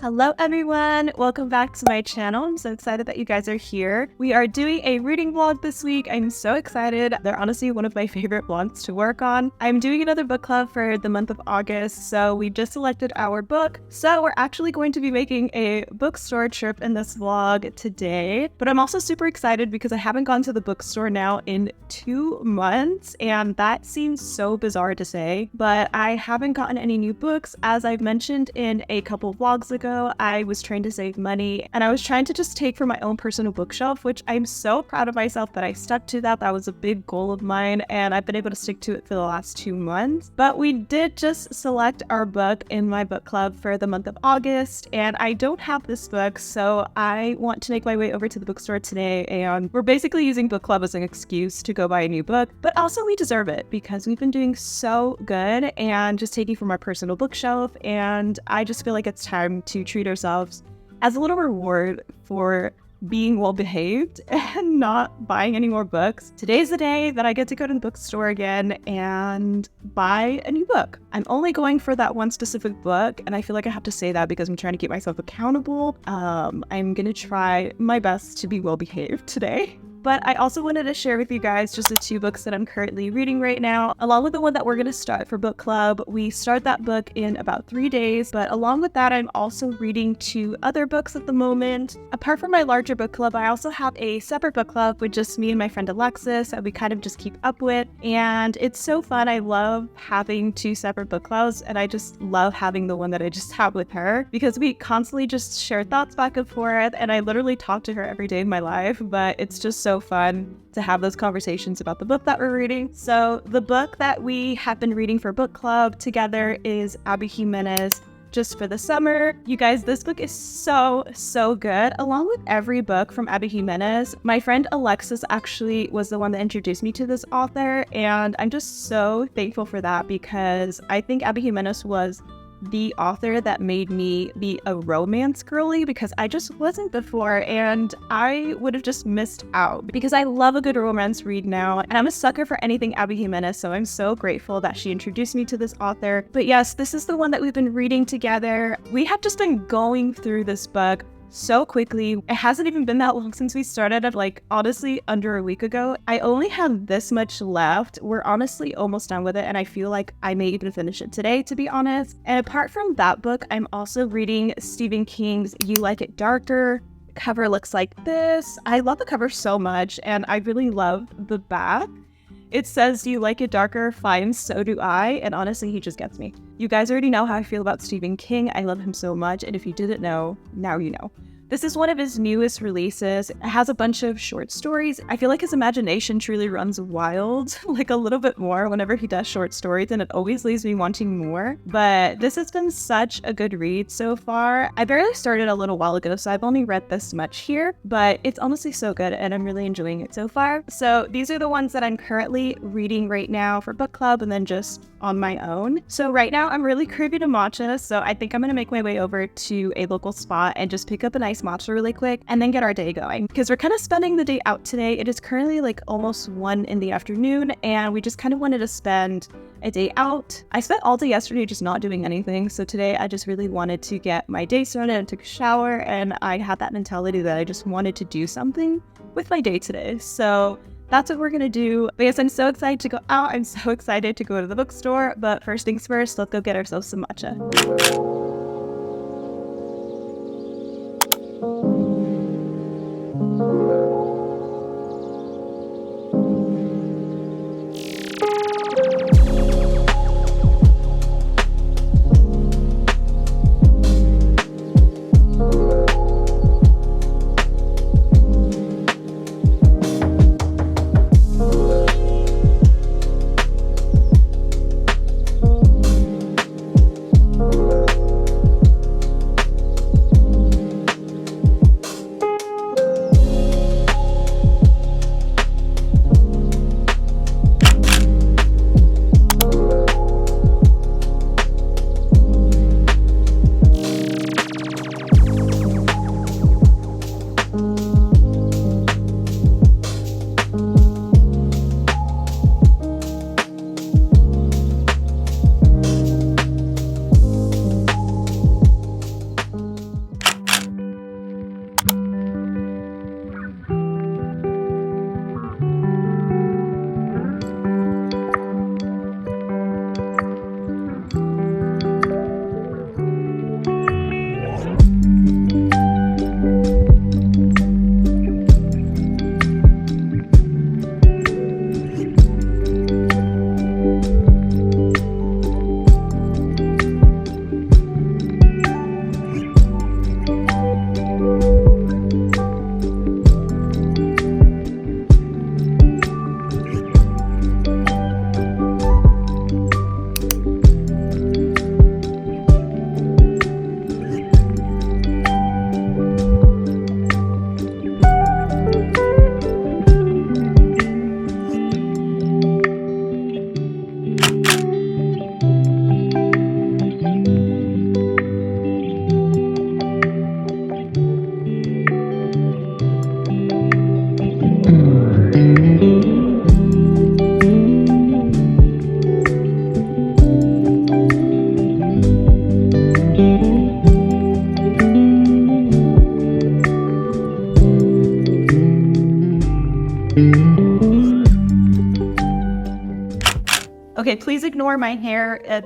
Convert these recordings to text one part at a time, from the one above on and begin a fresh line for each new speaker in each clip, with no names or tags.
Hello everyone, welcome back to my channel. I'm so excited that you guys are here. We are doing a reading vlog this week. I'm so excited. They're honestly one of my favorite vlogs to work on. I'm doing another book club for the month of August, so we just selected our book. So we're actually going to be making a bookstore trip in this vlog today. But I'm also super excited because I haven't gone to the bookstore now in 2 months, and that seems so bizarre to say, but I haven't gotten any new books. As I've mentioned in a couple vlogs ago, I was trying to save money and I was trying to just take from my own personal bookshelf, which I'm so proud of myself that I stuck to that. That was a big goal of mine and I've been able to stick to it for the last 2 months. But we did just select our book in my book club for the month of August, and I don't have this book, so I want to make my way over to the bookstore today, and we're basically using book club as an excuse to go buy a new book, but also we deserve it because we've been doing so good and just taking from our personal bookshelf, and I just feel like it's time to treat ourselves as a little reward for being well behaved and not buying any more books. Today's the day that I get to go to the bookstore again and buy a new book. I'm only going for that one specific book, and I feel like I have to say that because I'm trying to keep myself accountable. I'm gonna try my best to be well behaved today. But I also wanted to share with you guys just the 2 books that I'm currently reading right now, along with the one that we're going to start for book club. We start that book in about 3 days, but along with that, I'm also reading 2 other books at the moment. Apart from my larger book club, I also have a separate book club with just me and my friend Alexis that we kind of just keep up with, and it's so fun. I love having 2 separate book clubs, and I just love having the one that I just have with her because we constantly just share thoughts back and forth, and I literally talk to her every day of my life, but it's just so fun to have those conversations about the book that we're reading. So the book that we have been reading for book club together is Abby Jimenez, Just for the Summer. You guys, this book is so good. Along with every book from Abby Jimenez, my friend Alexis actually was the one that introduced me to this author, and I'm just so thankful for that because I think Abby Jimenez was the author that made me be a romance girly because I just wasn't before, and I would have just missed out because I love a good romance read now, and I'm a sucker for anything Abby Jimenez, so I'm so grateful that she introduced me to this author. But yes, this is the one that we've been reading together. We have just been going through this book so quickly. It hasn't even been that long since we started it, like honestly under a week ago. I only have this much left. We're honestly almost done with it, and I feel like I may even finish it today, to be honest. And apart from that book, I'm also reading Stephen King's You Like It Darker. The cover looks like this. I love the cover so much, and I really love the back. It says, "You like it darker, fine, so do I," and honestly, he just gets me. You guys already know how I feel about Stephen King. I love him so much, and if you didn't know, now you know. This is one of his newest releases. It has a bunch of short stories. I feel like his imagination truly runs wild, like a little bit more whenever he does short stories, and it always leaves me wanting more. But this has been such a good read so far. I barely started a little while ago, so I've only read this much here, but it's honestly so good, and I'm really enjoying it so far. So these are the ones that I'm currently reading right now for book club and then just on my own. So right now I'm really craving a matcha, so I think I'm gonna make my way over to a local spot and just pick up a nice matcha really quick and then get our day going because we're kind of spending the day out today. It is currently like almost 1 in the afternoon, and we just kind of wanted to spend a day out. I spent all day yesterday just not doing anything, so today I just really wanted to get my day started and took a shower, and I had that mentality that I just wanted to do something with my day today. So that's what we're gonna do. But yes, I'm so excited to go out. I'm so excited to go to the bookstore, but first things first, let's go get ourselves some matcha. please ignore my hair.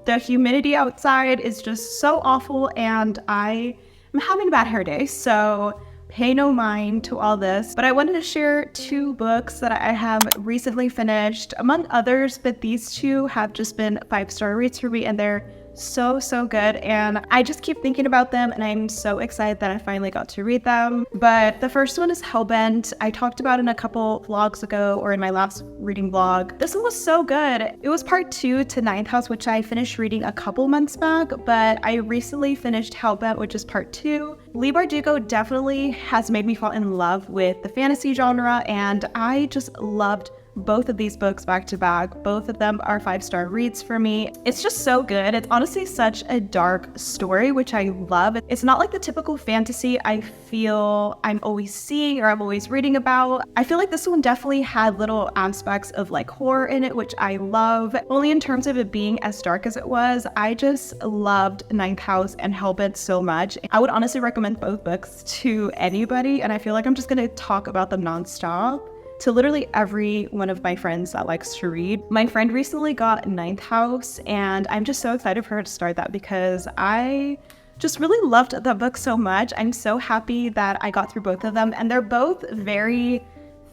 The humidity outside is just so awful, and I am having a bad hair day, so pay no mind to all this. But I wanted to share 2 books that I have recently finished, among others, but these 2 have just been 5-star reads for me, and they're so good, and I just keep thinking about them, and I'm so excited that I finally got to read them. But the first one is Hellbent. I talked about it in a couple vlogs ago, or in my last reading vlog. This one was so good. It was part 2 to Ninth House, which I finished reading a couple months back, but I recently finished Hellbent, which is part 2. 𝒊𝒏𝒕𝒓𝒐 definitely has made me fall in love with the fantasy genre, and I just loved both of these books back to back. Both of them are 5-star reads for me. It's just so good. It's honestly such a dark story, which I love. It's not like the typical fantasy I feel I'm always seeing or I'm always reading about. I feel like this one definitely had little aspects of like horror in it, which I love. Only in terms of it being as dark as it was, I just loved Ninth House and Hellbent so much. I would honestly recommend both books to anybody, and I feel like I'm just gonna talk about them nonstop to literally every one of my friends that likes to read. My friend recently got Ninth House, and I'm just so excited for her to start that because I just really loved the book so much. I'm so happy that I got through both of them, and they're both very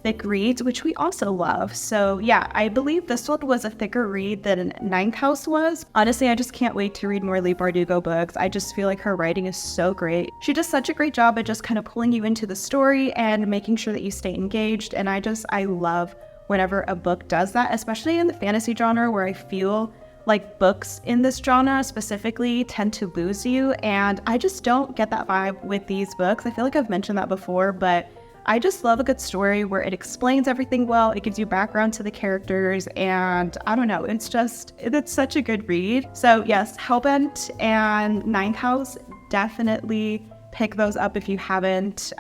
thick reads, which we also love. So yeah, I believe this one was a thicker read than Ninth House was. Honestly, I just can't wait to read more Leigh Bardugo books. I just feel like her writing is so great. She does such a great job at just kind of pulling you into the story and making sure that you stay engaged. And I love whenever a book does that, especially in the fantasy genre, where I feel like books in this genre specifically tend to lose you. And I just don't get that vibe with these books. I feel like I've mentioned that before, but I just love a good story where it explains everything well, it gives you background to the characters, and I don't know, it's such a good read. So yes, Hellbent and Ninth House, definitely pick those up if you haven't.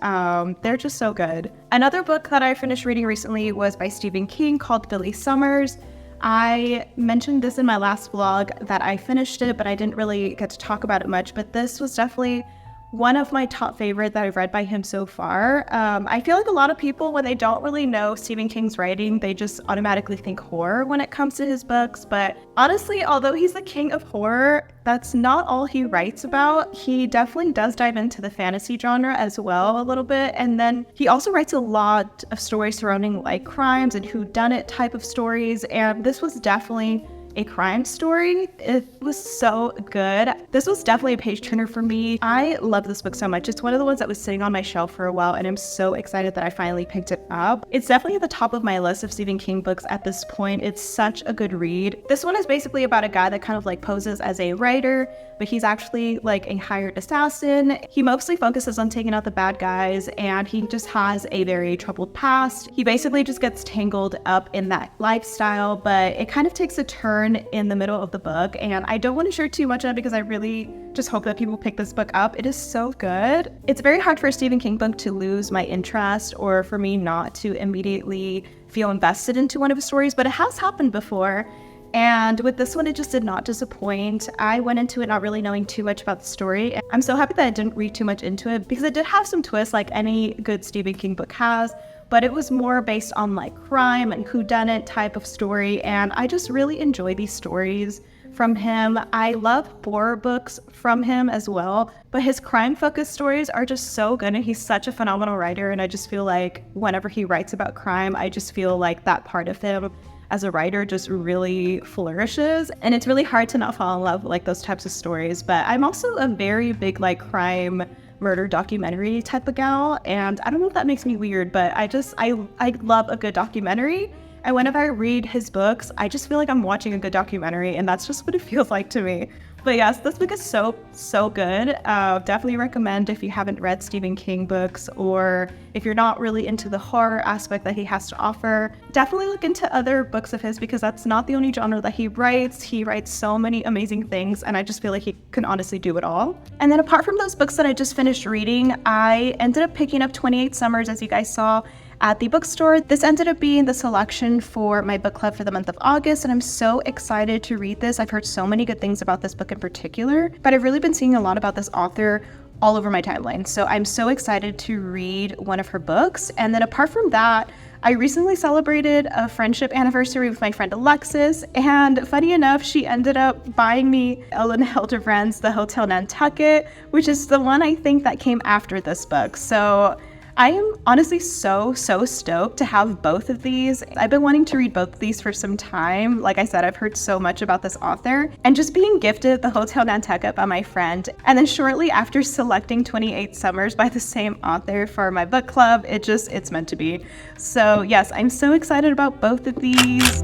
They're just so good. Another book that I finished reading recently was by Stephen King called Billy Summers. I mentioned this in my last vlog that I finished it, but I didn't really get to talk about it much, but this was definitely one of my top favorite that I've read by him so far. I feel like a lot of people, when they don't really know Stephen King's writing, they just automatically think horror when it comes to his books. But honestly, although he's the king of horror, that's not all he writes about. He definitely does dive into the fantasy genre as well a little bit. And then he also writes a lot of stories surrounding like crimes and whodunit type of stories. And this was definitely a crime story. It was so good. This was definitely a page turner for me. I love this book so much. It's one of the ones that was sitting on my shelf for a while, and I'm so excited that I finally picked it up. It's definitely at the top of my list of Stephen King books at this point. It's such a good read. This one is basically about a guy that kind of like poses as a writer, but he's actually like a hired assassin. He mostly focuses on taking out the bad guys, and he just has a very troubled past. He basically just gets tangled up in that lifestyle, but it kind of takes a turn in the middle of the book, and I don't want to share too much of it because I really just hope that people pick this book up. It is so good. It's very hard for a Stephen King book to lose my interest or for me not to immediately feel invested into one of his stories, but it has happened before. And with this one, it just did not disappoint. I went into it not really knowing too much about the story. I'm so happy that I didn't read too much into it because it did have some twists like any good Stephen King book has, but it was more based on like crime and whodunit type of story. And I just really enjoy these stories from him. I love horror books from him as well, but his crime-focused stories are just so good, and he's such a phenomenal writer. And I just feel like whenever he writes about crime, I just feel like that part of him as a writer just really flourishes, and it's really hard to not fall in love with like those types of stories. But I'm also a very big like crime murder documentary type of gal, and I don't know if that makes me weird, but I love a good documentary. And whenever I read his books, I just feel like I'm watching a good documentary, and that's just what it feels like to me. But yes, this book is so good. Definitely recommend if you haven't read Stephen King books, or if you're not really into the horror aspect that he has to offer, definitely look into other books of his, because that's not the only genre that he writes. He writes so many amazing things, and I just feel like he can honestly do it all. And then apart from those books that I just finished reading, I ended up picking up 28 Summers, as you guys saw at the bookstore. This ended up being the selection for my book club for the month of August, and I'm so excited to read this. I've heard so many good things about this book in particular, but I've really been seeing a lot about this author all over my timeline. So I'm so excited to read one of her books. And then apart from that, I recently celebrated a friendship anniversary with my friend Alexis, and funny enough, she ended up buying me Ellen Hildebrand's The Hotel Nantucket, which is the one I think that came after this book. So I am honestly so stoked to have both of these. I've been wanting to read both of these for some time. Like I said, I've heard so much about this author, and just being gifted The Hotel Nantucket by my friend, and then shortly after selecting 28 Summers by the same author for my book club, it's meant to be. So yes, I'm so excited about both of these.